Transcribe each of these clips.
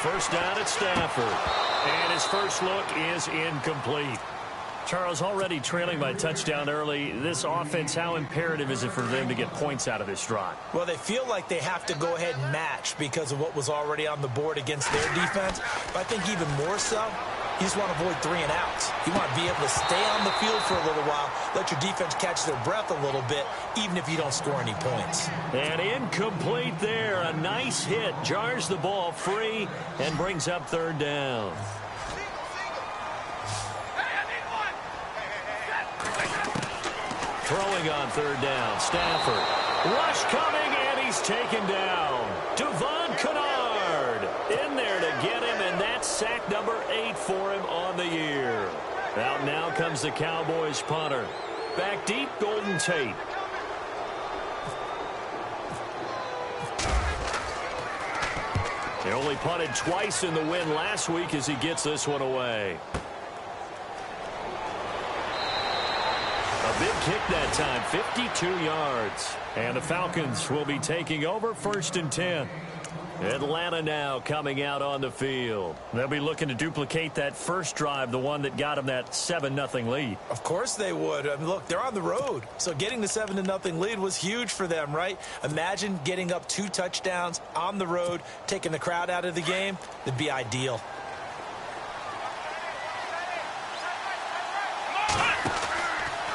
first down at Stafford. And his first look is incomplete. Charles, already trailing by touchdown early. This offense, how imperative is it for them to get points out of this drive? Well, they feel like they have to go ahead and match because of what was already on the board against their defense. But I think even more so, you just want to avoid 3 and outs. You want to be able to stay on the field for a little while, let your defense catch their breath a little bit, even if you don't score any points. And incomplete there. A nice hit. Jars the ball free and brings up third down. Throwing on third down, Stafford. Rush coming, and he's taken down. Devon Kennard in there to get him, and that's sack number 8 for him on the year. Out now comes the Cowboys punter. Back deep, Golden Tate. He only punted twice in the win last week as he gets this one away. A big kick that time, 52 yards. And the Falcons will be taking over 1st and 10. Atlanta now coming out on the field. They'll be looking to duplicate that first drive, the one that got them that 7-0 lead. Of course they would. I mean, look, they're on the road. So getting the 7-0 lead was huge for them, right? Imagine getting up 2 touchdowns on the road, taking the crowd out of the game. That'd be ideal.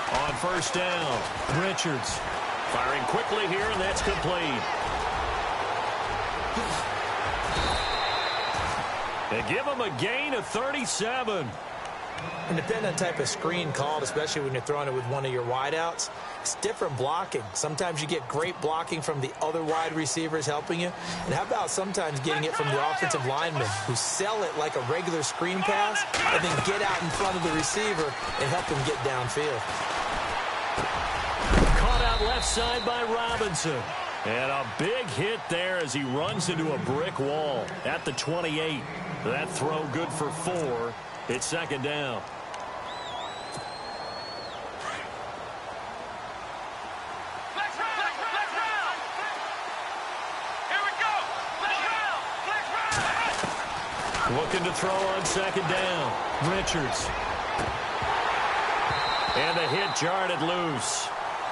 On first down, Richards firing quickly here, and that's complete. They give him a gain of 37. And depending on the type of screen called, especially when you're throwing it with one of your wideouts, it's different blocking. Sometimes you get great blocking from the other wide receivers helping you. And how about sometimes getting it from the offensive linemen who sell it like a regular screen pass and then get out in front of the receiver and help them get downfield. Caught out left side by Robinson. And a big hit there as he runs into a brick wall at the 28. That throw good for 4. It's 2nd down. Looking to throw on 2nd down. Richards. And the hit jarred it loose.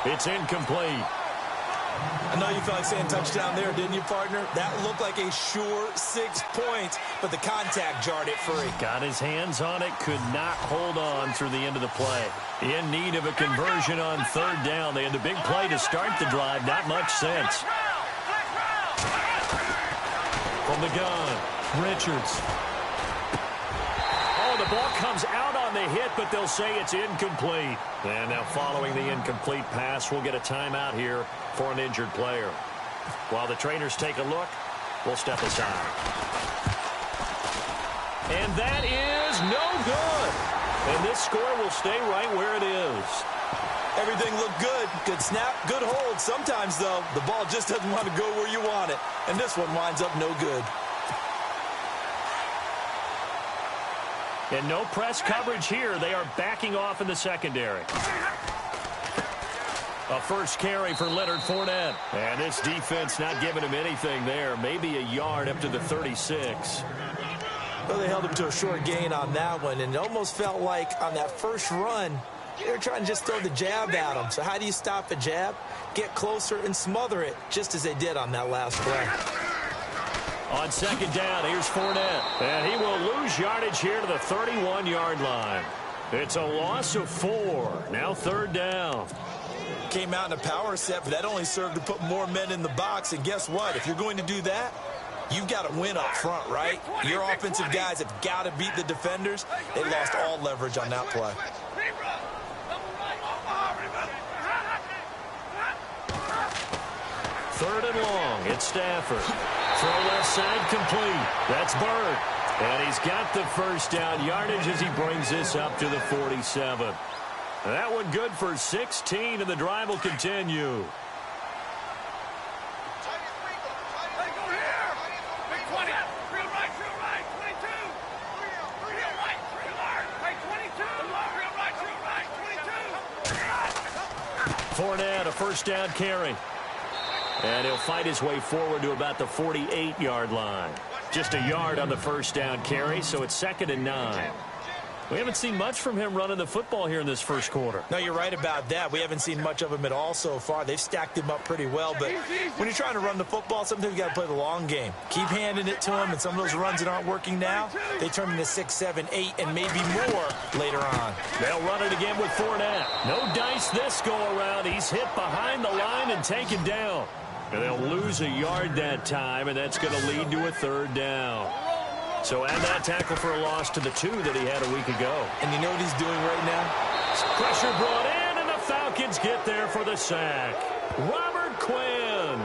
It's incomplete. I know you felt like saying touchdown there, didn't you, partner? That looked like a sure 6 points, but the contact jarred it free. Got his hands on it, could not hold on through the end of the play. In need of a conversion on 3rd down. They had the big play to start the drive, not much sense. From the gun, Richards. Oh, the ball comes out on the hit, but they'll say it's incomplete. And now following the incomplete pass, we'll get a timeout here for an injured player. While the trainers take a look, we'll step aside. And that is no good. And this score will stay right where it is. Everything looked good. Good snap, good hold. Sometimes, though, the ball just doesn't want to go where you want it. And this one winds up no good. And no press coverage here. They are backing off in the secondary. A first carry for Leonard Fournette. And this defense not giving him anything there. Maybe a yard up to the 36. Well, they held him to a short gain on that one. And it almost felt like on that first run, they were trying to just throw the jab at him. So how do you stop a jab? Get closer and smother it, just as they did on that last play. On 2nd down, here's Fournette. And he will lose yardage here to the 31-yard line. It's a loss of 4. Now 3rd down. Came out in a power set, but that only served to put more men in the box. And guess what? If you're going to do that, you've got to win up front, right? Your offensive guys have got to beat the defenders. They lost all leverage on that play. Third and long. It's Stafford. Throw left side complete. That's Bird. And he's got the first down yardage as he brings this up to the 47. That one good for 16, and the drive will continue. Fournette, a first down carry. And he'll fight his way forward to about the 48-yard line. Just a yard on the first down carry, so it's 2nd and 9. We haven't seen much from him running the football here in this first quarter. No, you're right about that. We haven't seen much of him at all so far. They've stacked him up pretty well, but when you're trying to run the football, sometimes you got to play the long game. Keep handing it to him, and some of those runs that aren't working now, they turn into 6, 7, 8, and maybe more later on. They'll run it again with Fournette. No dice this go-around. He's hit behind the line and taken down. And they'll lose a yard that time, and that's going to lead to a 3rd down. So add that tackle for a loss to the 2 that he had a week ago. And you know what he's doing right now? Pressure brought in, and the Falcons get there for the sack. Robert Quinn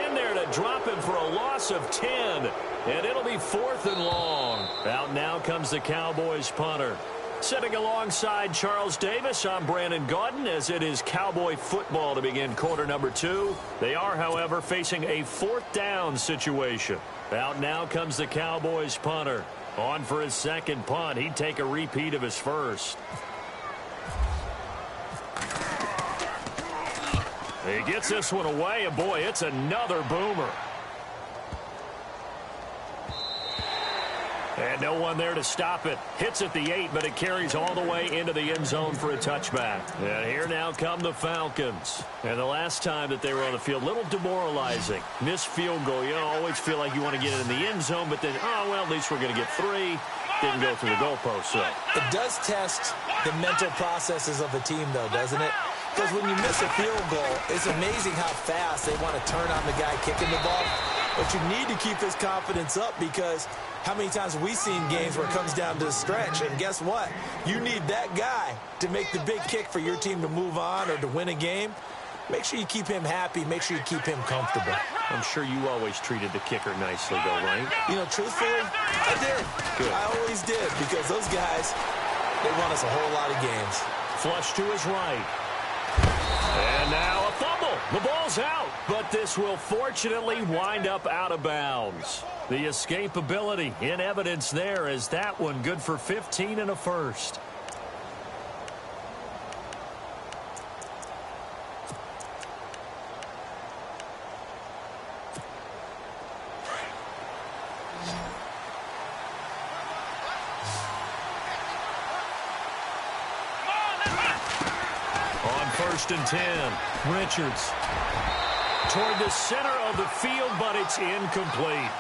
in there to drop him for a loss of 10. And it'll be 4th and long. Out now comes the Cowboys punter. Sitting alongside Charles Davis, I'm Brandon Gaudin, as it is Cowboy football to begin quarter number 2. They are, however, facing a 4th down situation. Out now comes the Cowboys punter. On for his 2nd punt. He'd take a repeat of his first. He gets this one away, and boy, it's another boomer. And no one there to stop it. Hits at the 8, but it carries all the way into the end zone for a touchback. And here now come the Falcons. And the last time that they were on the field, a little demoralizing. Missed field goal. You always feel like you want to get it in the end zone, but then, oh, well, at least we're going to get 3. Didn't go through the goalpost, so. It does test the mental processes of a team, though, doesn't it? Because when you miss a field goal, it's amazing how fast they want to turn on the guy kicking the ball. But you need to keep his confidence up, because how many times have we seen games where it comes down to the stretch? And guess what? You need that guy to make the big kick for your team to move on or to win a game. Make sure you keep him happy. Make sure you keep him comfortable. I'm sure you always treated the kicker nicely, though, right? You know, truthfully, I did. Good. I always did, because those guys, they won us a whole lot of games. Flush to his right. And now a fumble. The ball's out, but this will fortunately wind up out of bounds. The escapability in evidence there, as that one good for 15 and a first. On 1st and 10, Richards toward the center of the field, but it's incomplete.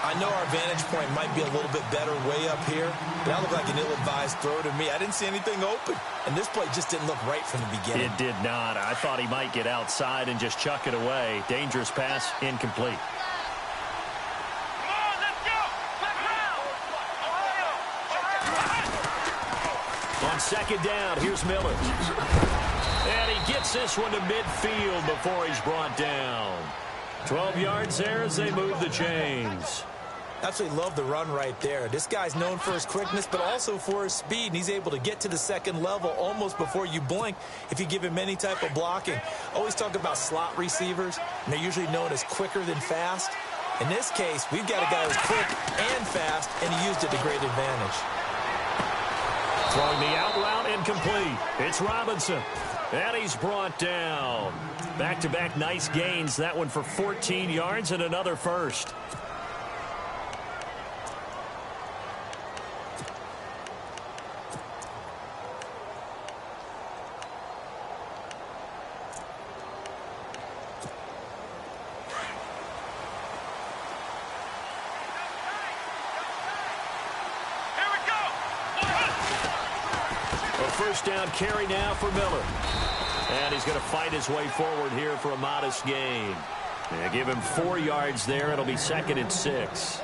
I know our vantage point might be a little bit better way up here, but that looked like an ill-advised throw to me. I didn't see anything open, and this play just didn't look right from the beginning. It did not. I thought he might get outside and just chuck it away. Dangerous pass, incomplete. On 2nd down, here's Miller. And he gets this one to midfield before he's brought down. 12 yards there as they move the chains. Absolutely love the run right there. This guy's known for his quickness, but also for his speed. And he's able to get to the 2nd level almost before you blink if you give him any type of blocking. Always talk about slot receivers, and they're usually known as quicker than fast. In this case, we've got a guy who's quick and fast, and he used it to great advantage. Throwing the out route incomplete. It's Robinson. And he's brought down. Back-to-back nice gains. That one for 14 yards and another first. First down carry now for Miller. And he's going to fight his way forward here for a modest gain. And give him 4 yards there. It'll be 2nd and 6.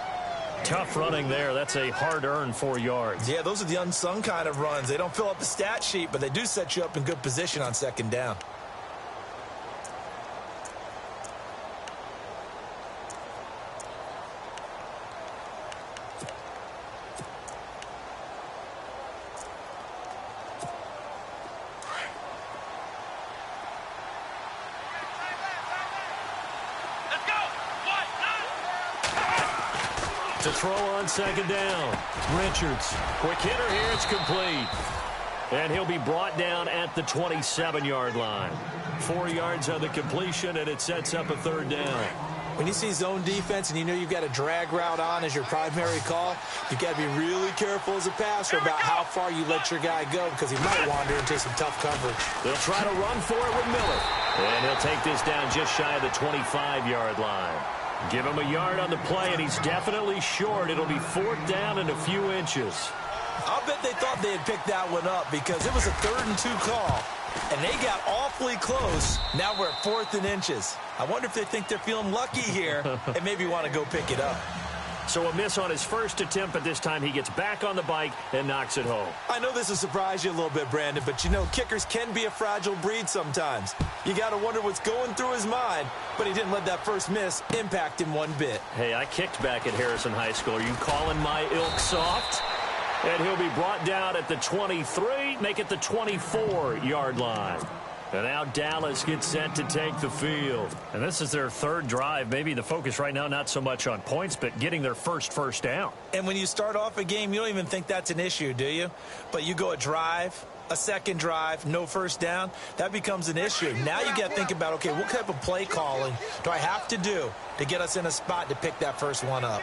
Tough running there. That's a hard-earned 4 yards. Yeah, those are the unsung kind of runs. They don't fill up the stat sheet, but they do set you up in good position on 2nd down. To throw on 2nd down. Richards. Quick hitter here. It's complete. And he'll be brought down at the 27-yard line. 4 yards on the completion, and it sets up a 3rd down. When you see zone defense and you know you've got a drag route on as your primary call, you've got to be really careful as a passer about how far you let your guy go because he might wander into some tough coverage. They'll try to run for it with Miller. And he'll take this down just shy of the 25-yard line. Give him a yard on the play, and he's definitely short. It'll be 4th down and a few inches. I'll bet they thought they had picked that one up because it was a 3rd and 2 call, and they got awfully close. Now we're at 4th and inches. I wonder if they think they're feeling lucky here and maybe want to go pick it up. So a miss on his first attempt, but this time he gets back on the bike and knocks it home. I know this will surprise you a little bit, Brandon, but you know kickers can be a fragile breed sometimes. You got to wonder what's going through his mind, but he didn't let that first miss impact him one bit. Hey, I kicked back at Harrison High School. Are you calling my ilk soft? And he'll be brought down at the 23, make it the 24-yard line. And now Dallas gets set to take the field. And this is their 3rd drive. Maybe the focus right now not so much on points, but getting their first down. And when you start off a game, you don't even think that's an issue, do you? But you go a drive, a second drive, no first down, that becomes an issue. Now you got to think about, okay, what type of play calling do I have to do to get us in a spot to pick that first one up?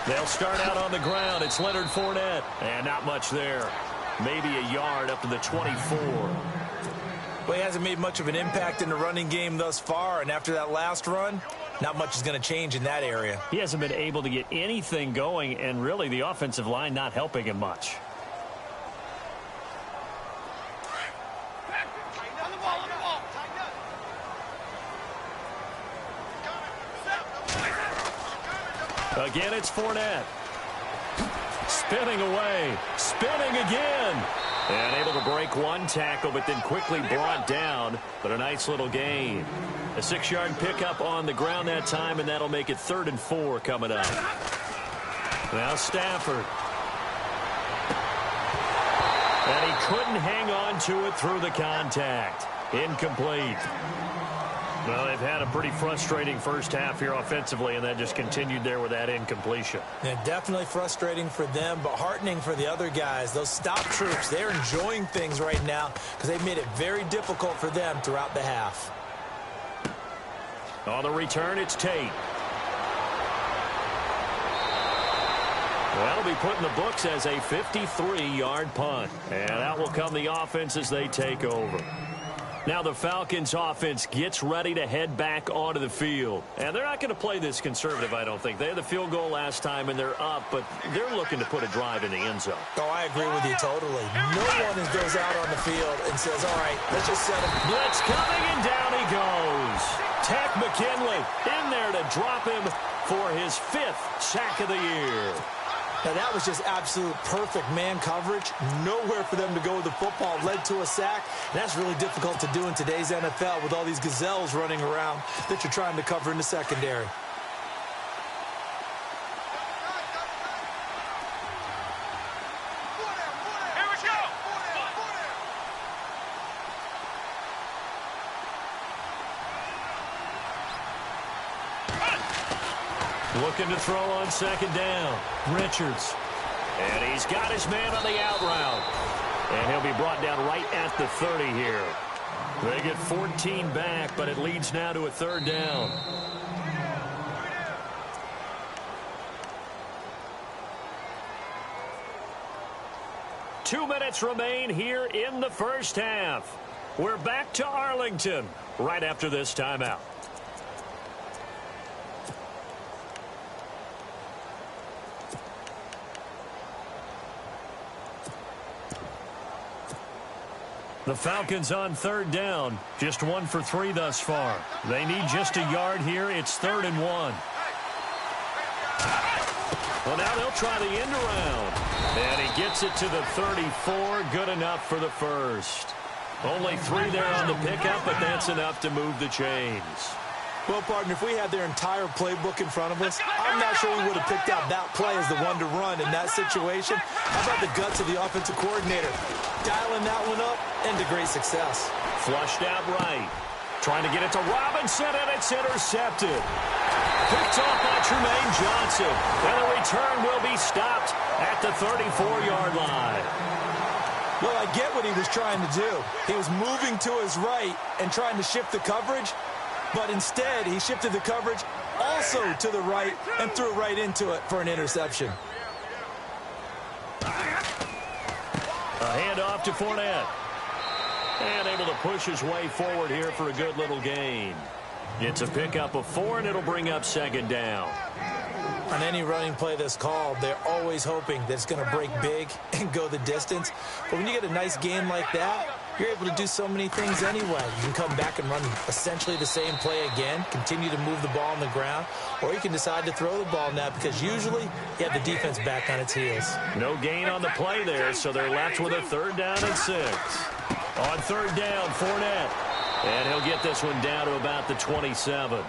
They'll start out on the ground. It's Leonard Fournette. And not much there. Maybe a yard up to the 24. Well, he hasn't made much of an impact in the running game thus far, and after that last run, not much is going to change in that area. He hasn't been able to get anything going, and really the offensive line not helping him much. Again, it's Fournette. Spinning away. Spinning again. And able to break one tackle, but then quickly brought down. But a nice little gain. A 6-yard pickup on the ground that time, and that'll make it 3rd and 4 coming up. Now Stafford. And he couldn't hang on to it through the contact. Incomplete. Well, they've had a pretty frustrating first half here offensively, and that just continued there with that incompletion. Yeah, definitely frustrating for them, but heartening for the other guys. Those stop troops, they're enjoying things right now because they've made it very difficult for them throughout the half. On the return, it's Tate. That'll be put in the books as a 53-yard punt. And out will come the offense as they take over. Now the Falcons offense gets ready to head back onto the field. And they're not going to play this conservative, I don't think. They had the field goal last time, and they're up, but they're looking to put a drive in the end zone. Oh, I agree with you totally. No one goes out on the field and says, all right, let's just set him. Blitz coming, and down he goes. Tech McKinley in there to drop him for his 5th sack of the year. Now, that was just absolute perfect man coverage. Nowhere for them to go with the football. Led to a sack. And that's really difficult to do in today's NFL with all these gazelles running around that you're trying to cover in the secondary. Looking to throw on 2nd down. Richards. And he's got his man on the out route. And he'll be brought down right at the 30 here. They get 14 back, but it leads now to a 3rd down. Two minutes remain here in the first half. We're back to Arlington right after this timeout. The Falcons on 3rd down. Just 1 for 3 thus far. They need just a yard here. It's 3rd and 1. Well, now they'll try the end around. And he gets it to the 34. Good enough for the first. Only 3 there on the pickup, but that's enough to move the chains. Well, partner, if we had their entire playbook in front of us, I'm not sure we would have picked out that play as the one to run in that situation. How about the guts of the offensive coordinator? Dialing that one up into great success. Flushed out right. Trying to get it to Robinson, and it's intercepted. Picked off by Tremaine Johnson. And the return will be stopped at the 34-yard line. Well, I get what he was trying to do. He was moving to his right and trying to shift the coverage. But instead, he shifted the coverage also to the right and threw right into it for an interception. A handoff to Fournette. And able to push his way forward here for a good little gain. It's a pickup of 4, and it'll bring up second down. On any running play that's called, they're always hoping that it's going to break big and go the distance. But when you get a nice gain like that, you're able to do so many things anyway. You can come back and run essentially the same play again, continue to move the ball on the ground, or you can decide to throw the ball now because usually you have the defense back on its heels. No gain on the play there, so they're left with a 3rd down and 6. On 3rd down, Fournette. And he'll get this one down to about the 27.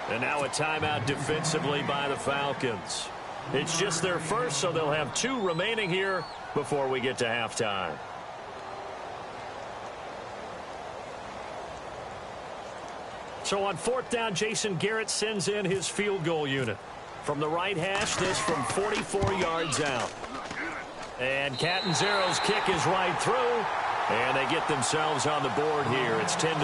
And now a timeout defensively by the Falcons. It's just their first, so they'll have 2 remaining here before we get to halftime. So on 4th down, Jason Garrett sends in his field goal unit. From the right hash, this from 44 yards out. And Catanzaro's kick is right through. And they get themselves on the board here. It's 10-3.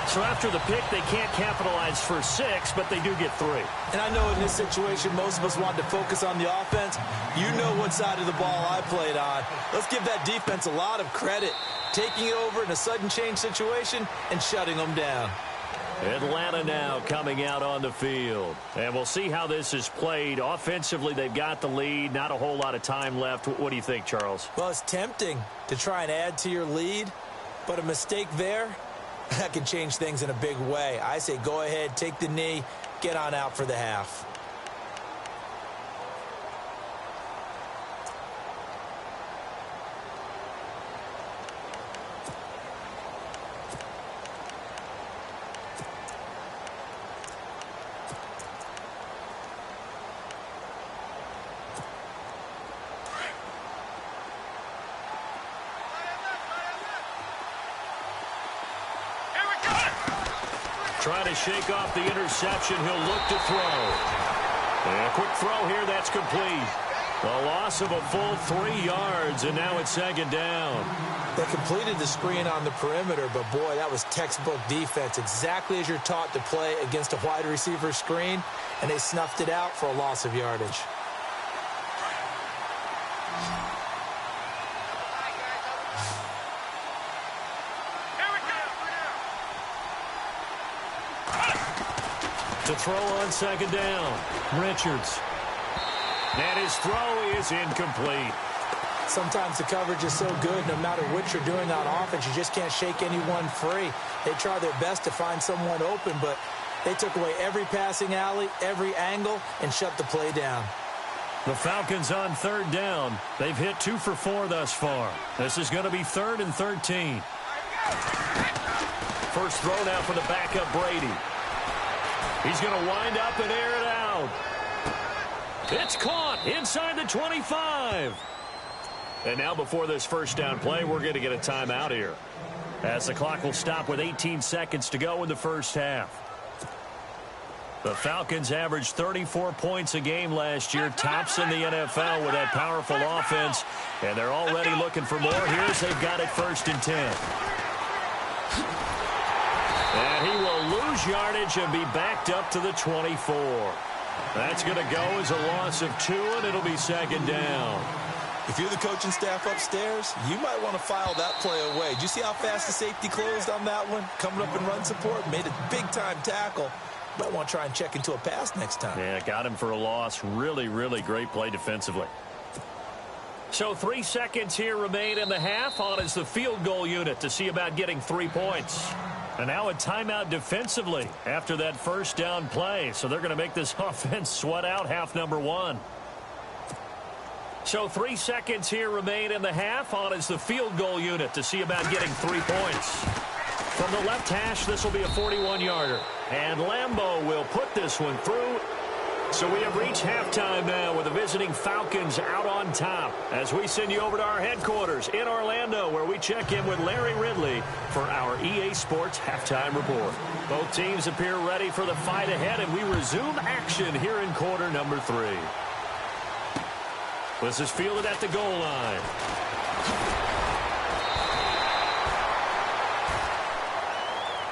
So after the pick, they can't capitalize for 6, but they do get 3. And I know in this situation, most of us want to focus on the offense. You know what side of the ball I played on. Let's give that defense a lot of credit. Taking it over in a sudden change situation and shutting them down. Atlanta now coming out on the field. And we'll see how this is played. Offensively, they've got the lead. Not a whole lot of time left. What do you think, Charles? Well, it's tempting to try and add to your lead, but a mistake there, that can change things in a big way. I say go ahead, take the knee, get on out for the half. Trying to shake off the interception. He'll look to throw. And a quick throw here. That's complete. A loss of a full 3 yards, and now it's 2nd down. They completed the screen on the perimeter, but boy, that was textbook defense. Exactly as you're taught to play against a wide receiver screen, and they snuffed it out for a loss of yardage. To throw on 2nd down, Richards. And his throw is incomplete. Sometimes the coverage is so good, no matter what you're doing on offense, you just can't shake anyone free. They try their best to find someone open, but they took away every passing alley, every angle, and shut the play down. The Falcons on 3rd down. They've hit 2 for 4 thus far. This is going to be 3rd and 13. First throw now for the backup Brady. He's going to wind up and air it out. It's caught inside the 25. And now before this first down play, we're going to get a timeout here, as the clock will stop with 18 seconds to go in the first half. The Falcons averaged 34 points a game last year, tops in the NFL with that powerful offense, and they're already looking for more. Here's they've got it 1st and 10. And he will lose yardage and be backed up to the 24. That's going to go as a loss of 2, and it'll be 2nd down. If you're the coaching staff upstairs, you might want to file that play away. Did you see how fast the safety closed on that one? Coming up in run support, made a big-time tackle. Might want to try and check into a pass next time. Yeah, got him for a loss. Really, really great play defensively. So 3 seconds here remain in the half. On is the field goal unit to see about getting 3 points. And now a timeout defensively after that first down play. So they're going to make this offense sweat out half number 1. So 3 seconds here remain in the half. On is the field goal unit to see about getting 3 points. From the left hash, this will be a 41-yarder. And Lambeau will put this one through. So we have reached halftime now with the visiting Falcons out on top, as we send you over to our headquarters in Orlando, where we check in with Larry Ridley for our EA Sports Halftime Report. Both teams appear ready for the fight ahead, and we resume action here in quarter number 3. This is fielded at the goal line.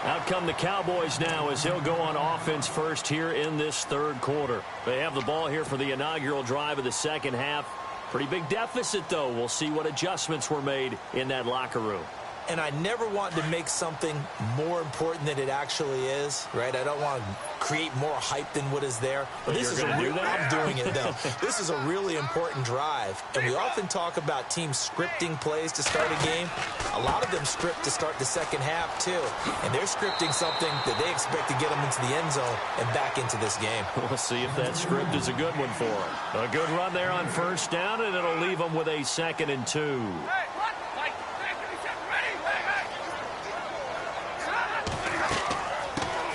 Out come the Cowboys now as they'll go on offense first here in this third quarter. They have the ball here for the inaugural drive of the second half. Pretty big deficit, though. We'll see what adjustments were made in that locker room. And I never want to make something more important than it actually is, right? I don't want to create more hype than what is there. But this is I'm doing it, though. This is a really important drive. And we often talk about teams scripting plays to start a game. A lot of them script to start the second half, too. And they're scripting something that they expect to get them into the end zone and back into this game. We'll see if that script is a good one for them. A good run there on first down, and it'll leave them with a 2nd and 2.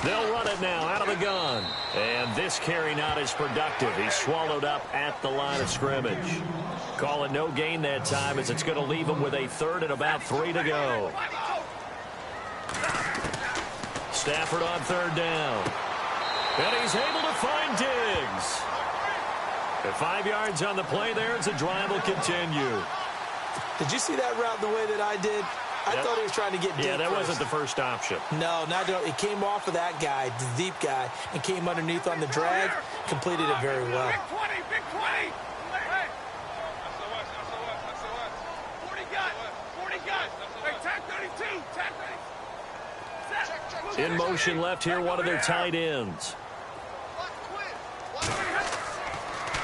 They'll run it now out of the gun. And this carry not as productive. He's swallowed up at the line of scrimmage. Call it no gain that time as it's going to leave him with a 3rd and about 3 to go. Stafford on 3rd down. And he's able to find Diggs. At 5 yards on the play there as the drive will continue. Did you see that route the way that I did? I thought he was trying to get deep. Yeah, that first. wasn't the first option. No, not at all. It came off of that guy, the deep guy, and came underneath on the drag. Completed it very well. Big 20, big 20. Hey. 40 got. Hey, tag 32, tag 32. In motion left here, one of their tight ends.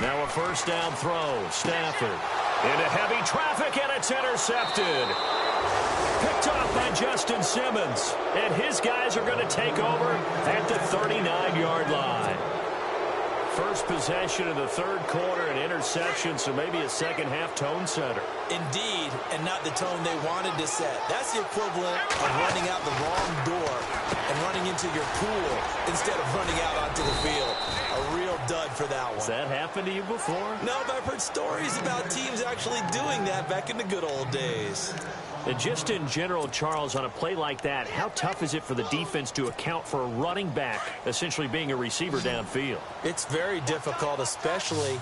Now a first down throw. Stafford into heavy traffic, and it's intercepted. Picked off by Justin Simmons. And his guys are going to take over at the 39-yard line. First possession of the third quarter, an interception, so maybe a second-half tone setter. Indeed, and not the tone they wanted to set. That's the equivalent of running out the wrong door and running into your pool instead of running out onto the field. A real dud for that one. Has that happened to you before? No, but I've heard stories about teams actually doing that back in the good old days. And just in general, Charles, on a play like that, how tough is it for the defense to account for a running back essentially being a receiver downfield? It's very difficult, especially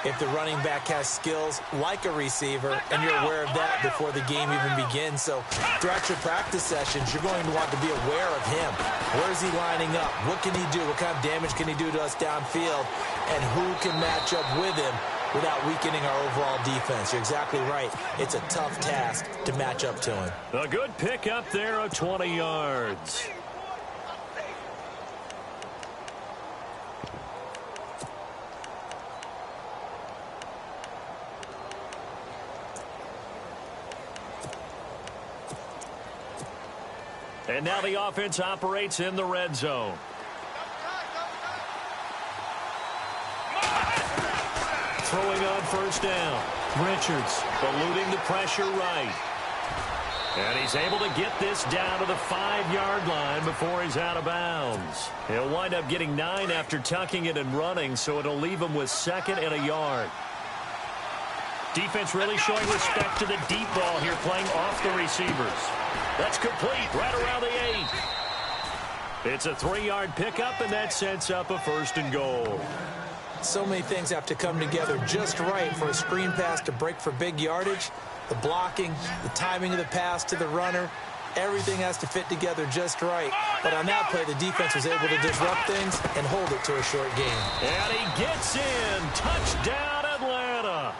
if the running back has skills like a receiver, and you're aware of that before the game even begins. So throughout your practice sessions, you're going to want to be aware of him. Where is he lining up? What can he do? What kind of damage can he do to us downfield? And who can match up with him without weakening our overall defense? You're exactly right. It's a tough task to match up to him. A good pickup there of 20 yards. And now the offense operates in the red zone. Throwing on first down. Richards eluding the pressure right. And he's able to get this down to the 5-yard line before he's out of bounds. He'll wind up getting 9 after tucking it and running, so it'll leave him with 2nd and a yard. Defense really showing respect to the deep ball here, playing off the receivers. That's complete right around the 8. It's a 3-yard pickup, and that sets up a 1st and goal. So many things have to come together just right for a screen pass to break for big yardage. The blocking, the timing of the pass to the runner, everything has to fit together just right. But on that play, the defense was able to disrupt things and hold it to a short game. And he gets in. Touchdown, Atlanta.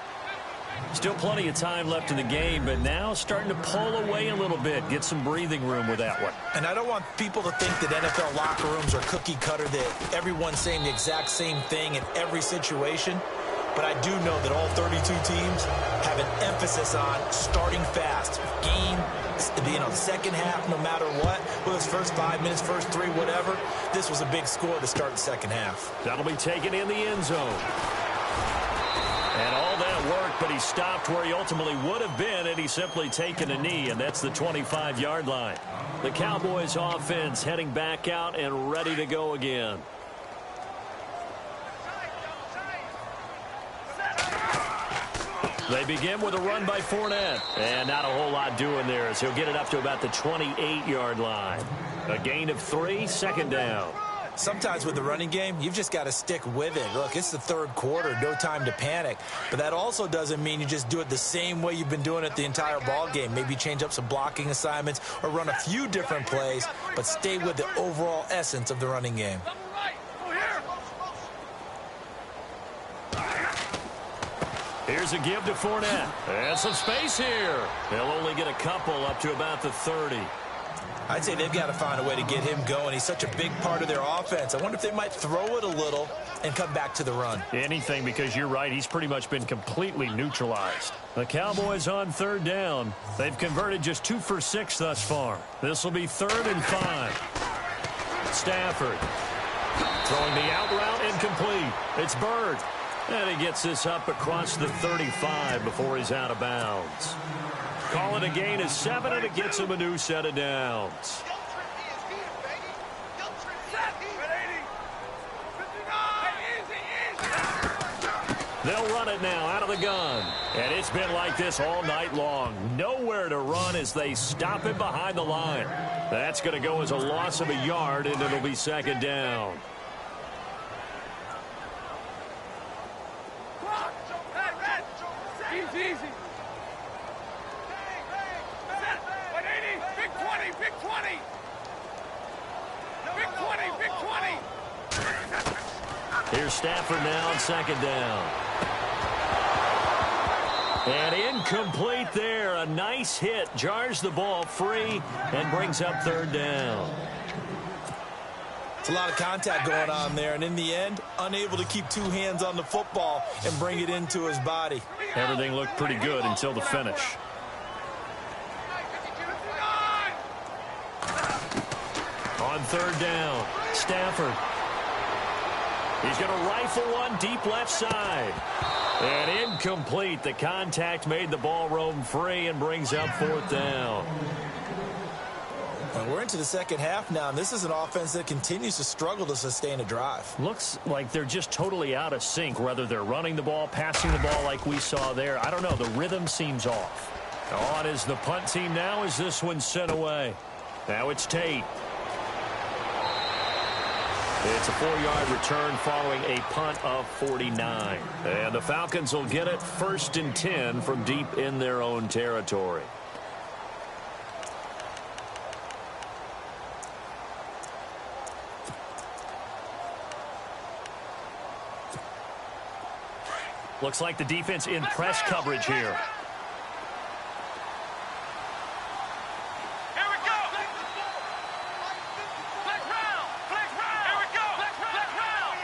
Still plenty of time left in the game, but now starting to pull away a little bit, get some breathing room with that one. And I don't want people to think that NFL locker rooms are cookie cutter, that everyone's saying the exact same thing in every situation. But I do know that all 32 teams have an emphasis on starting fast. Game, the second half, no matter what. Whether it's first 5 minutes, first 3, whatever. This was a big score to start the second half. That'll be taken in the end zone. And all that work, but he stopped where he ultimately would have been had he simply taken a knee, and that's the 25-yard line. The Cowboys offense heading back out and ready to go again. They begin with a run by Fournette. And not a whole lot doing there as he'll get it up to about the 28-yard line. A gain of 3, 2nd down. Sometimes with the running game, you've just got to stick with it. Look, it's the third quarter, no time to panic. But that also doesn't mean you just do it the same way you've been doing it the entire ball game. Maybe change up some blocking assignments or run a few different plays, but stay with the overall essence of the running game. Here's a give to Fournette. And some space here. They'll only get a couple up to about the 30. I'd say they've got to find a way to get him going. He's such a big part of their offense. I wonder if they might throw it a little and come back to the run. Anything, because you're right. He's pretty much been completely neutralized. The Cowboys on third down. They've converted just 2 for 6 thus far. This will be 3rd and 5. Stafford throwing the out route incomplete. It's Bird. And he gets this up across the 35 before he's out of bounds. Call it a gain of 7, and it gets him a new set of downs. They'll run it now out of the gun. And it's been like this all night long. Nowhere to run as they stop him behind the line. That's going to go as a loss of a yard, and it'll be 2nd down. Easy. Big 20. Big 20. Big 20. Here's Stafford now on 2nd down. And incomplete there. A nice hit. Jars the ball free and brings up 3rd down. It's a lot of contact going on there, and in the end, unable to keep 2 hands on the football and bring it into his body. Everything looked pretty good until the finish. On 3rd down, Stafford. He's going to rifle one deep left side. And incomplete. The contact made the ball roam free and brings up 4th down. And we're into the second half now, and this is an offense that continues to struggle to sustain a drive. Looks like they're just totally out of sync, whether they're running the ball, passing the ball like we saw there. I don't know. The rhythm seems off. On is the punt team now as this one's sent away. Now it's Tate. It's a 4-yard return following a punt of 49. And the Falcons will get it 1st and 10 from deep in their own territory. Looks like the defense in press coverage here. Here we go. Flex round. Here we go. Flex round.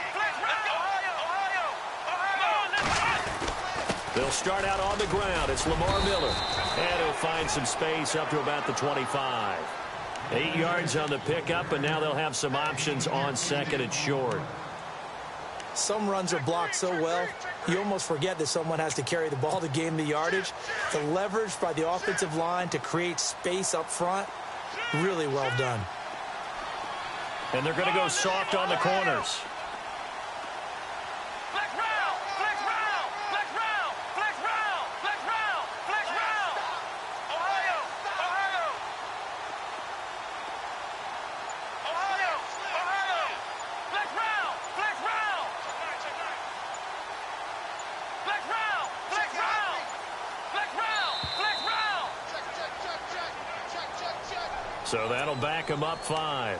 They'll start out on the ground. It's Lamar Miller. And he'll find some space up to about the 25. 8 yards on the pickup, and now they'll have some options on 2nd and short. Some runs are blocked so well, you almost forget that someone has to carry the ball to gain the yardage. The leverage by the offensive line to create space up front, really well done. And they're going to go soft on the corners. So that'll back him up 5.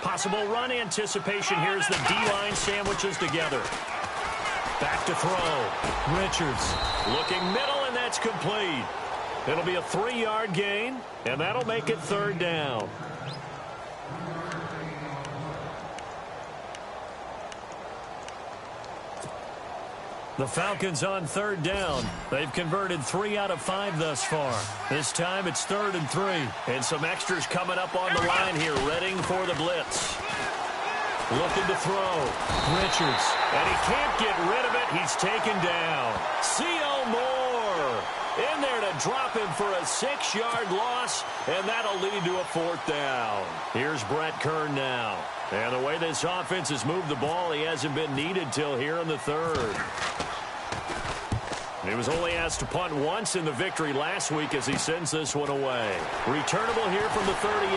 Possible run anticipation. Here's the D-line sandwiches together. Back to throw. Richards looking middle, and that's complete. It'll be a 3-yard gain, and that'll make it 3rd down. The Falcons on 3rd down. They've converted 3 out of 5 thus far. This time it's 3rd and 3. And some extras coming up on the line here, readying for the blitz. Looking to throw. Richards. And he can't get rid of it. He's taken down. C.O. Moore in there to drop him for a 6-yard loss, and that'll lead to a 4th down. Here's Brett Kern now. And the way this offense has moved the ball, he hasn't been needed till here in the 3rd. He was only asked to punt once in the victory last week as he sends this one away. Returnable here from the 38.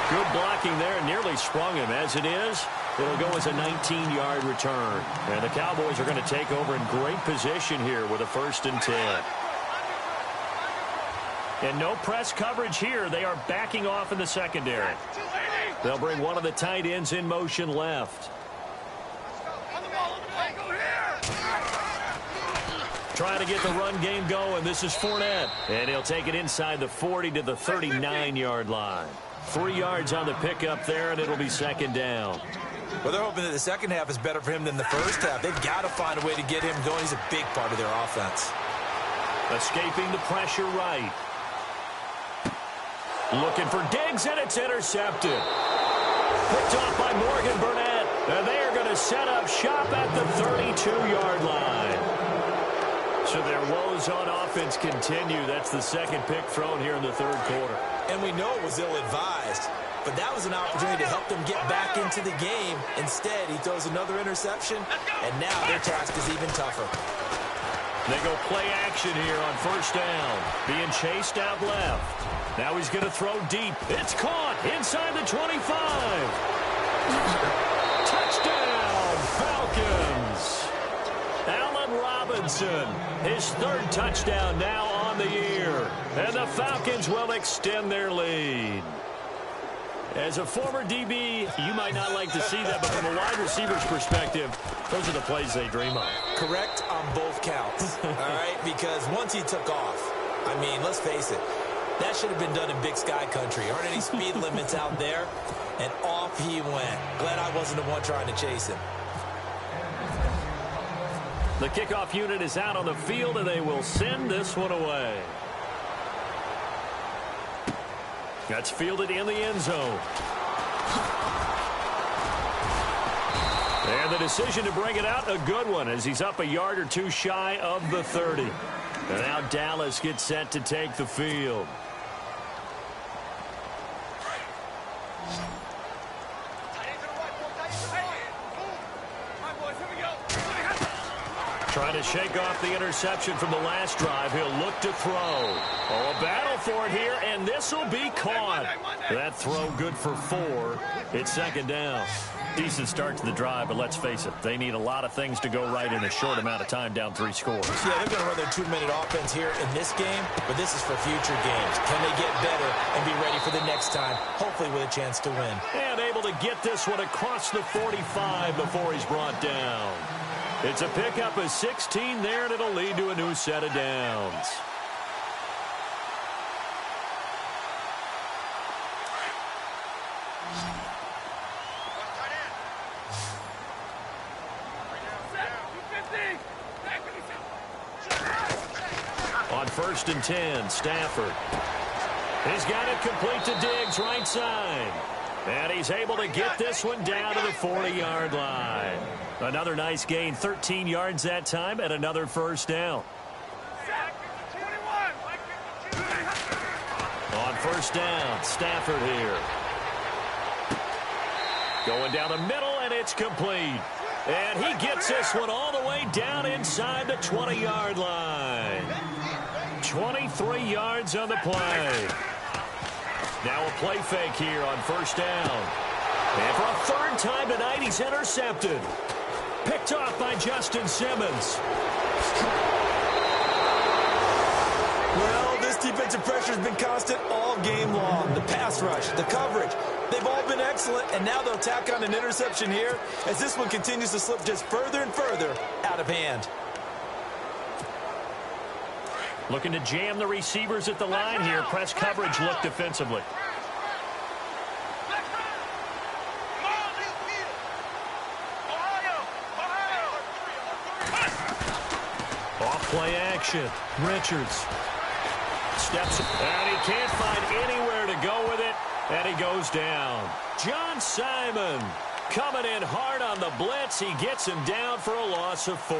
Good blocking there, nearly sprung him. As it is, it'll go as a 19-yard return. And the Cowboys are going to take over in great position here with a 1st and 10. And no press coverage here. They are backing off in the secondary. They'll bring one of the tight ends in motion left. Trying to get the run game going. This is Fournette. And he'll take it inside the 40 to the 39-yard line. 3 yards on the pickup there, and it'll be 2nd down. Well, they're hoping that the second half is better for him than the first half. They've got to find a way to get him going. He's a big part of their offense. Escaping the pressure right. Looking for Diggs, and it's intercepted. Picked off by Morgan Burnett. And they are going to set up shop at the 32-yard line. So their woes on offense continue. That's the 2nd pick thrown here in the 3rd quarter. And we know it was ill-advised, but that was an opportunity to help them get back into the game. Instead, he throws another interception, and now their task is even tougher. They go play action here on 1st down. Being chased out left. Now he's going to throw deep. It's caught inside the 25. Touchdown, Falcons. Allen Robinson, his 3rd touchdown now on the year. And the Falcons will extend their lead. As a former DB, you might not like to see that, but from a wide receiver's perspective, those are the plays they dream of. Correct on both counts, all right? Because once he took off, I mean, let's face it, that should have been done in Big Sky Country. Aren't any speed limits out there? And off he went. Glad I wasn't the one trying to chase him. The kickoff unit is out on the field, and they will send this one away. That's fielded in the end zone. And the decision to bring it out, a good one, as he's up a yard or two shy of the 30. And now Dallas gets set to take the field. Trying to shake off the interception from the last drive. He'll look to throw. Oh, a battle for it here, and this will be caught. That throw good for 4. It's 2nd down. Decent start to the drive, but let's face it, they need a lot of things to go right in a short amount of time, down 3 scores. Yeah, they're going to run their 2-minute offense here in this game, but this is for future games. Can they get better and be ready for the next time, hopefully with a chance to win? And able to get this one across the 45 before he's brought down. It's a pickup of 16 there, and it'll lead to a new set of downs. On 1st and 10, Stafford. He's got it complete to Diggs, right side. And he's able to get this one down to the 40-yard line. Another nice gain, 13 yards that time, and another 1st down. On 1st down, Stafford here. Going down the middle, and it's complete. And he gets this one all the way down inside the 20-yard line. 23 yards on the play. Now a play fake here on 1st down. And for a 3rd time tonight, he's intercepted. Picked off by Justin Simmons. Well, this defensive pressure has been constant all game long. The pass rush, the coverage, they've all been excellent, and now they'll tack on an interception here as this one continues to slip just further and further out of hand. Looking to jam the receivers at the line here. Press coverage look defensively. Off play action. Richards steps, and he can't find anywhere to go with it, and he goes down. John Simon coming in hard on the blitz. He gets him down for a loss of 4.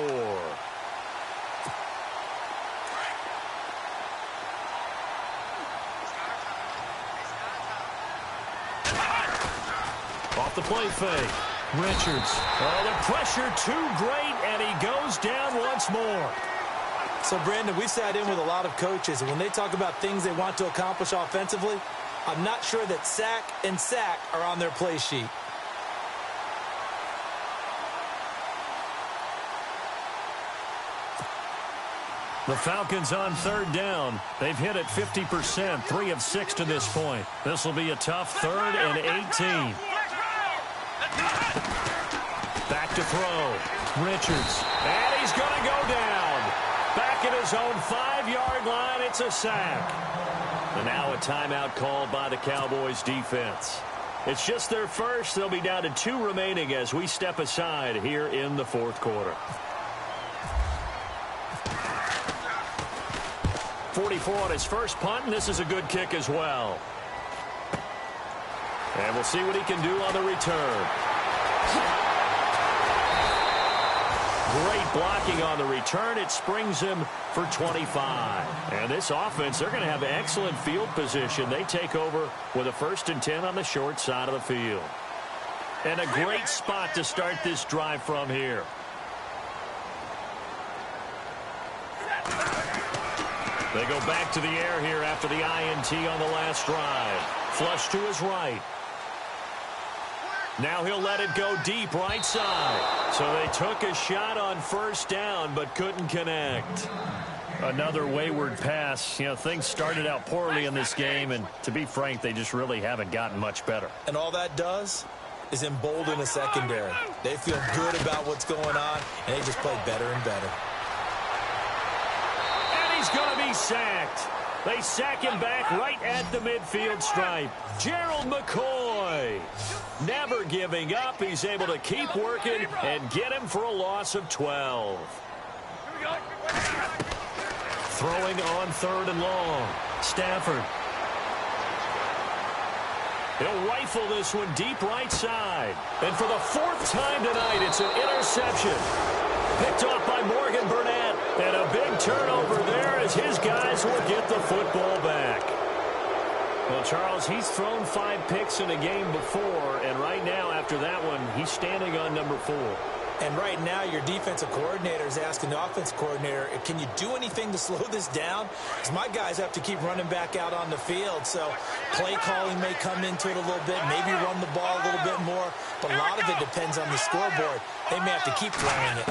Off the play fake. Richards. Oh, the pressure too great, and And he goes down once more. So, Brandon, we've sat in with a lot of coaches, and when they talk about things they want to accomplish offensively, I'm not sure that sack and sack are on their play sheet. The Falcons on third down. They've hit it 50%, 3 of 6 to this point. This will be a tough 3rd and 18. Back to throw. Richards. And he's going to go down. Back at his own 5-yard line. It's a sack. And now a timeout called by the Cowboys defense. It's just their first. They'll be down to 2 remaining as we step aside here in the 4th quarter. 44 on his first punt, and this is a good kick as well. And we'll see what he can do on the return. Great blocking on the return. It springs him for 25. And this offense, they're going to have excellent field position. They take over with a 1st and 10 on the short side of the field. And a great spot to start this drive from here. They go back to the air here after the INT on the last drive. Flush to his right. Now he'll let it go deep right side. So they took a shot on 1st down but couldn't connect. Another wayward pass. You know, things started out poorly in this game, and to be frank, they just really haven't gotten much better. And all that does is embolden a secondary. They feel good about what's going on, and they just play better and better. He's going to be sacked. They sack him back right at the midfield stripe. Gerald McCoy never giving up. He's able to keep working and get him for a loss of 12. Throwing on 3rd and long. Stafford. He'll rifle this one deep right side. And for the 4th time tonight, it's an interception. Picked off by Morgan Burnett. And a big turnover there as his guys will get the football back. Well, Charles, he's thrown 5 picks in a game before, and right now, after that one, he's standing on number 4. And right now, your defensive coordinator is asking the offensive coordinator, can you do anything to slow this down? Because my guys have to keep running back out on the field, so play calling may come into it a little bit, maybe run the ball a little bit more, but a lot of it depends on the scoreboard. They may have to keep throwing it.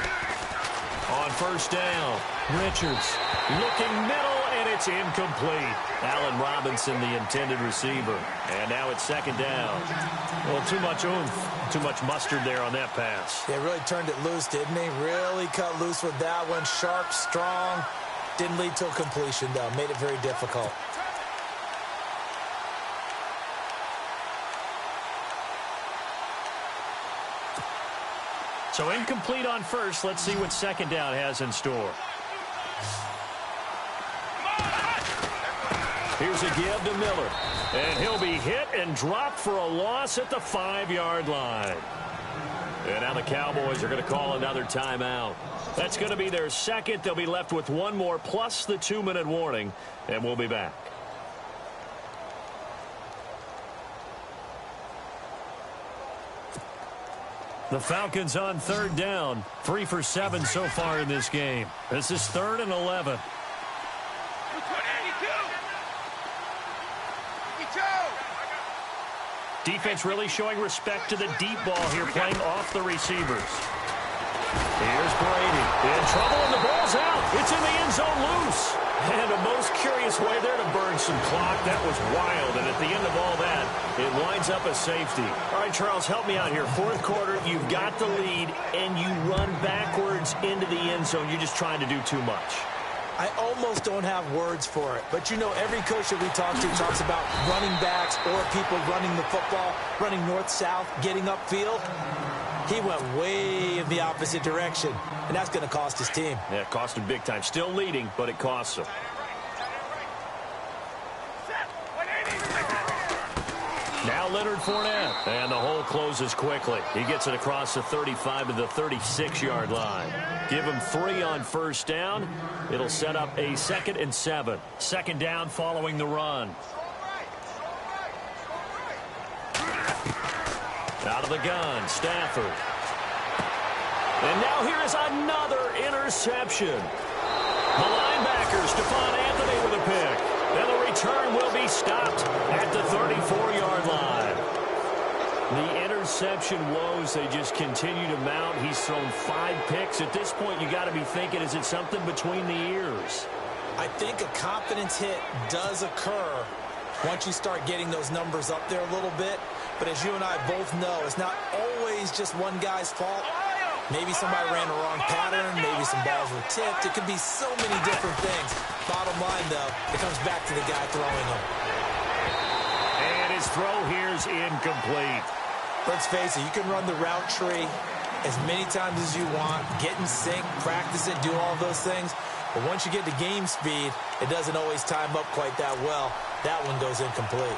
On 1st down, Richards looking middle, and it's incomplete. Allen Robinson, the intended receiver. And now it's 2nd down. Well, too much oomph, too much mustard there on that pass. They really turned it loose, didn't he? Really cut loose with that one. Sharp, strong. Didn't lead to a completion, though. Made it very difficult. So incomplete on 1st. Let's see what 2nd down has in store. Here's a give to Miller. And he'll be hit and dropped for a loss at the 5-yard line. And now the Cowboys are going to call another timeout. That's going to be their 2nd. They'll be left with 1 more plus the 2-minute warning. And we'll be back. The Falcons on 3rd down. 3 for 7 so far in this game. This is 3rd and 11. Defense really showing respect to the deep ball here, playing off the receivers. Here's Brady. In trouble, and the ball's out. It's in the end zone loose. And a most curious way there to burn some clock. That was wild. And at the end of all that, it winds up a safety. All right, Charles, help me out here. 4th quarter, you've got the lead, and you run backwards into the end zone. You're just trying to do too much. I almost don't have words for it. But, you know, every coach that we talk to talks about running backs or people running the football, running north-south, getting upfield. He went way in the opposite direction, and that's going to cost his team. Yeah, it cost him big time. Still leading, but it costs him. Now Leonard Fournette, and the hole closes quickly. He gets it across the 35 to the 36-yard line. Give him 3 on 1st down. It'll set up a 2nd and 7. 2nd down following the run. Out of the gun, Stafford. And now here is another interception. The linebacker, Stephon Anthony, with a pick. And the return will be stopped at the 34-yard line. The interception woes, they just continue to mount. He's thrown 5 picks. At this point, you got to be thinking, is it something between the ears? I think a confidence hit does occur once you start getting those numbers up there a little bit. But as you and I both know, it's not always just one guy's fault. Maybe somebody ran the wrong pattern. Maybe some balls were tipped. It could be so many different things. Bottom line, though, it comes back to the guy throwing them. And his throw here's incomplete. Let's face it, you can run the route tree as many times as you want, get in sync, practice it, do all those things. But once you get to game speed, it doesn't always time up quite that well. That one goes incomplete.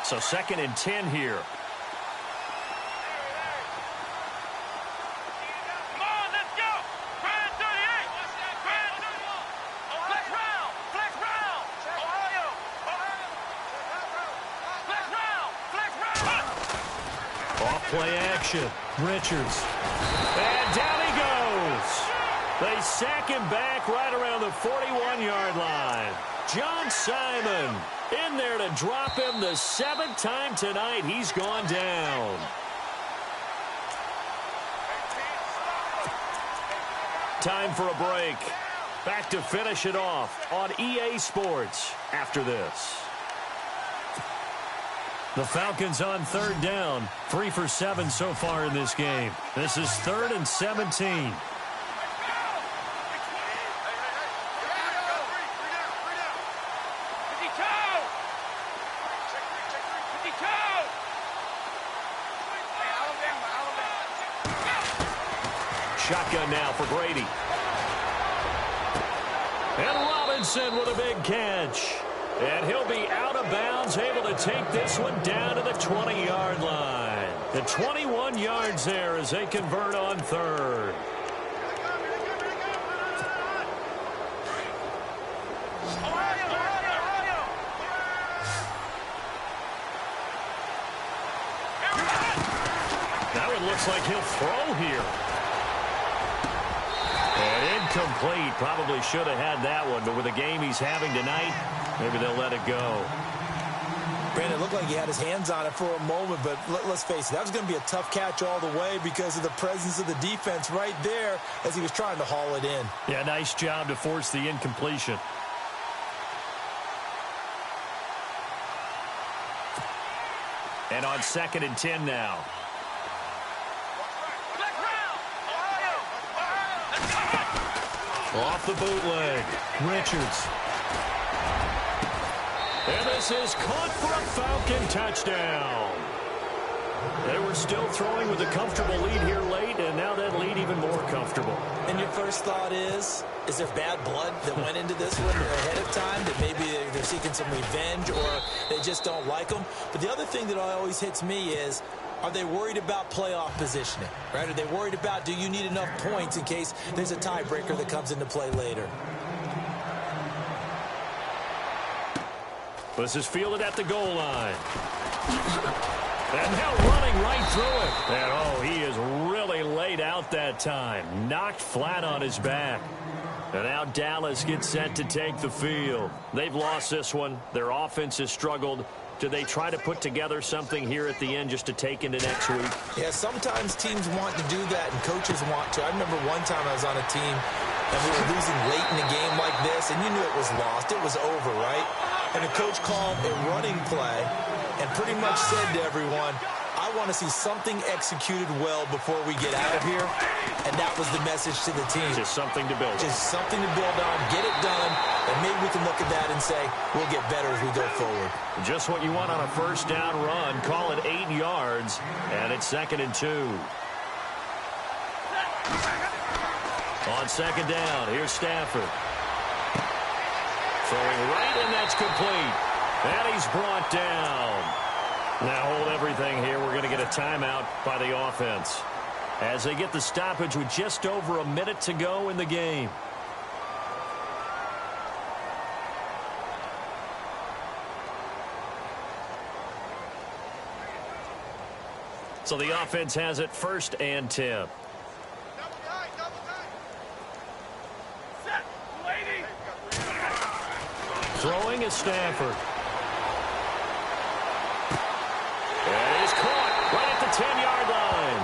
So 2nd and 10 here. Come on, let's go. Brand 38. Brand 31. Flex round. Flex round. Ohio. Flex round. Flex round. Off play action. Richards. And down he goes. They sack him back right around the 41-yard line. John Simon in there to drop him the 7th time tonight. He's gone down. Time for a break. Back to finish it off on EA Sports after this. The Falcons on 3rd down. 3 for 7 so far in this game. This is 3rd and 17. Shotgun now for Brady. And Robinson with a big catch. And he'll be out of bounds, able to take this one down to the 20-yard line. The 21 yards there as they convert on 3rd. That one looks like he'll throw here. And incomplete. Probably should have had that one, but with the game he's having tonight, maybe they'll let it go. Brandon, it looked like he had his hands on it for a moment, but let's face it, that was going to be a tough catch all the way because of the presence of the defense right there as he was trying to haul it in. Yeah, nice job to force the incompletion. And on 2nd and 10 now. Off the bootleg. Richards. And this is caught for a Falcon touchdown. They were still throwing with a comfortable lead here late, and now that lead even more comfortable. And your first thought is there bad blood that went into this one ahead of time, that maybe they're seeking some revenge or they just don't like them? But the other thing that always hits me is, are they worried about playoff positioning, right? Are they worried about, do you need enough points in case there's a tiebreaker that comes into play later? This is fielded at the goal line. And now running right through it. And, oh, he is really laid out that time. Knocked flat on his back. And now Dallas gets set to take the field. They've lost this one. Their offense has struggled. Do they try to put together something here at the end just to take into next week? Yeah, sometimes teams want to do that and coaches want to. I remember one time I was on a team and we were losing late in a game like this, and you knew it was lost. It was over, right? And the coach called a running play and pretty much said to everyone, I want to see something executed well before we get out of here. And that was the message to the team. Just something to build on. Just something to build on, get it done, and maybe we can look at that and say, we'll get better as we go forward. Just what you want on a first down run. Call it 8 yards, and it's 2nd and 2. On 2nd down, here's Stafford. Throwing right, and that's complete. And he's brought down. Now hold everything here. We're going to get a timeout by the offense as they get the stoppage with just over a minute to go in the game. So the offense has it 1st and 10. Throwing is Stafford. And he's caught right at the 10-yard line.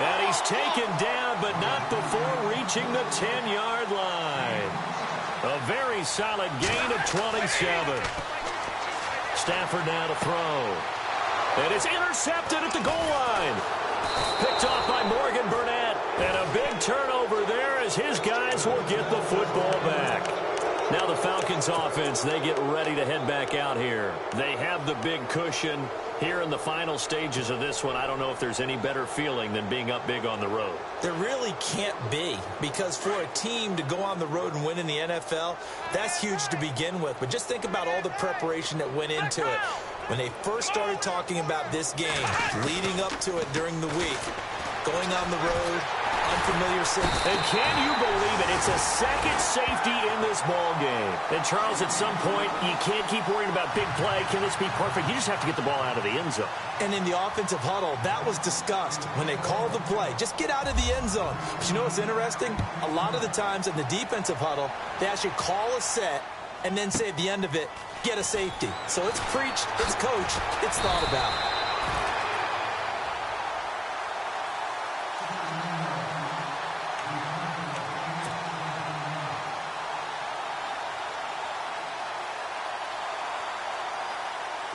And he's taken down, but not before reaching the 10-yard line. A very solid gain of 27. Stafford now to throw. And it's intercepted at the goal line. Picked off by Morgan Burnett. And a big turnover there as his guys will get the football back. Now the Falcons offense, they get ready to head back out here. They have the big cushion here in the final stages of this one. I don't know if there's any better feeling than being up big on the road. There really can't be, because for a team to go on the road and win in the NFL, that's huge to begin with. But just think about all the preparation that went into it. When they first started talking about this game, leading up to it during the week, going on the road, unfamiliar safety. And can you believe it? It's a second safety in this ball game. And, Charles, at some point, you can't keep worrying about big play. Can this be perfect? You just have to get the ball out of the end zone. And in the offensive huddle, that was discussed when they called the play. Just get out of the end zone. But you know what's interesting? A lot of the times in the defensive huddle, they actually call a set and then say at the end of it, get a safety. So it's preached, it's coached, it's thought about.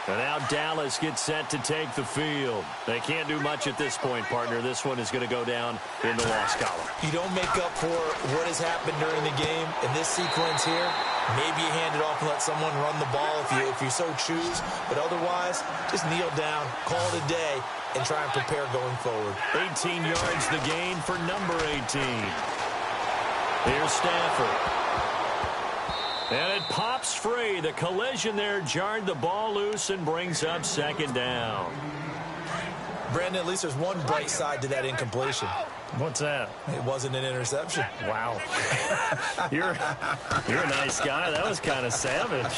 And now Dallas gets set to take the field. They can't do much at this point, partner. This one is going to go down in the loss column. You don't make up for what has happened during the game in this sequence here. Maybe you hand it off and let someone run the ball if you so choose. But otherwise, just kneel down, call it a day, and try and prepare going forward. 18 yards the gain for number 18. Here's Stafford. And it pops free. The collision there jarred the ball loose and brings up 2nd down. Brandon, at least there's one bright side to that incompletion. What's that? It wasn't an interception. Wow. You're a nice guy. That was kind of savage.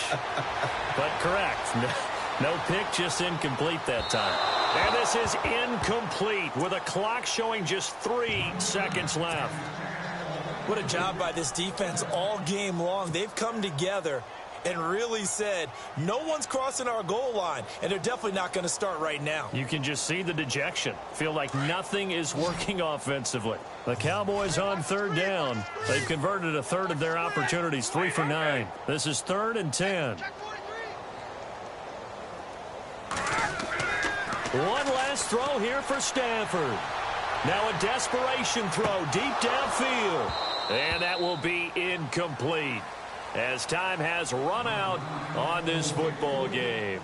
But correct. No pick, just incomplete that time. And this is incomplete with a clock showing just 3 seconds left. What a job by this defense all game long. They've come together and really said, no one's crossing our goal line, and they're definitely not going to start right now. You can just see the dejection. Feel like nothing is working offensively. The Cowboys on 3rd down. They've converted a third of their opportunities, 3 for 9. This is 3rd and 10. One last throw here for Stafford. Now a desperation throw deep downfield. And that will be incomplete as time has run out on this football game.